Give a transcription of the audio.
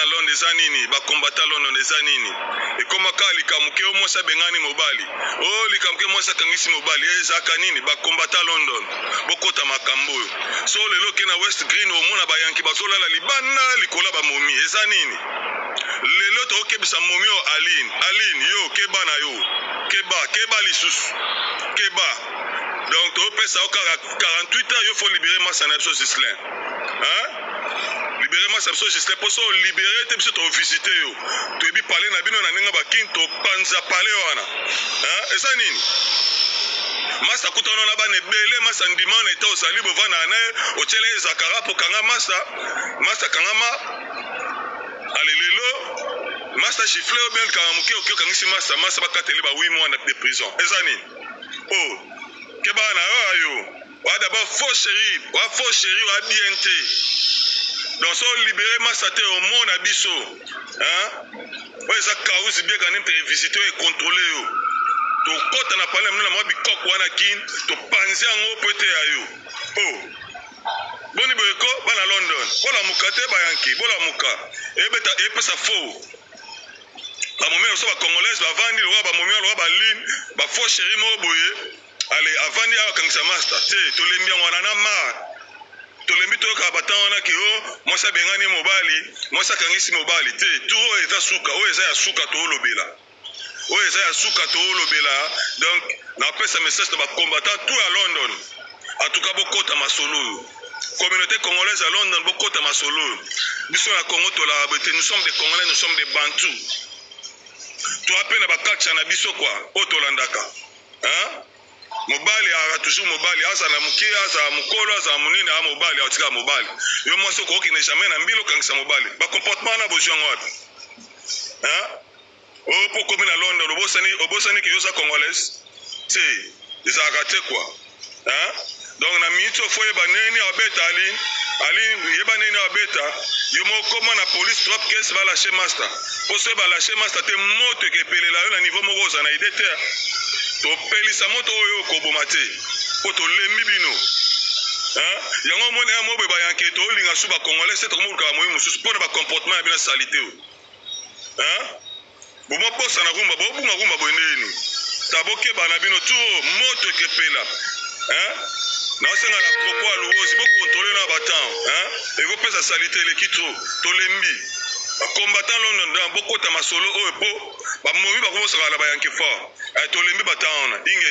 bana Londres eza nini ba combattant Londres eza nini ekoma ka likamuke o mwasa bengani mobali o likamuke mwasa kangisi mobali ezaka nini ba combattant London bokota makambo so lelo ke na West Green omona ba yanki bazolala libanda likola ba momi eza nini lelo to okebisa momi o Aline yo keba na yo keba lisusu keba donc to pesa 48 heures yo faut libérer massa na biso Gislain libérer massa biso Gislain poso libérer te biso to visiter yo to ebi parler na bino na ninga ba kinto panza parler wana eza nini massa kutana na bana ebele massa ndimana eta osali bovana na otele zakara po kanga massa kanga ma alelelo massa gifle o bien kanga muke okyo kangisi massa bakateli ba 8 mois de prison eza nini keba na yo wa d'abord faux chéri wa BNT donc so libérer massa te au monde abiso o eza cause bien quand même visiter et contrôler yo to kota na parler na mwa bikoko wana kin to panzi yango pete ayo boni boyeko bana London bola mukate ba yanki bola muka ebeta epesa faux ba momero so ba congolaise ba vandi lo ba momero ba line ba faux chéri mo boye allez avandi ya kangisa master te to lembi ngwana na ma to lembi to ka batana ki o mosa bengani mobali mosa kangisi mobali te tout eza suka o eza ya suka to lobela o eza ya suka to lobela donc na pesa message to ba combattant tout à London en tout cas bokota masolo communauté congolaise à London bokota masolo biso na Congo to la bete nous sommes des Congolais nous sommes des Bantous to apena ba culture na biso kwa o to landaka mobali ara toujours mobali aza na mukie aza mukolo aza munini a mobali atika mobali yo mwaso ko ki ne jamais na mbilo kangisa mobali ba comportement na besoin ngot o po komi na London obosani ki yosa congolaise c'est ils a raté quoi donc na minute fo yeba neni abeta ali yeba neni abeta yo moko na police trop case va lâcher master poso ba lâcher master te moto ke pelela yo na niveau moko za na idete to pelisa moto oyo ko bomate po to lembi bino yango mona ya mobe ba yanke to linga suba congolais c'est comme ka moyi mususu pona ba comportement ya bina salité bomo posa na rumba bobunga rumba boneni taboke bana bino tu moto ke pela na senga na propos alouosi bo contrôler na batan et vous pesa salité le kitro to lembi ba combattant London dans bokota masolo oyo po ba momi ba komosa la ba yanke fort to lembi batan inge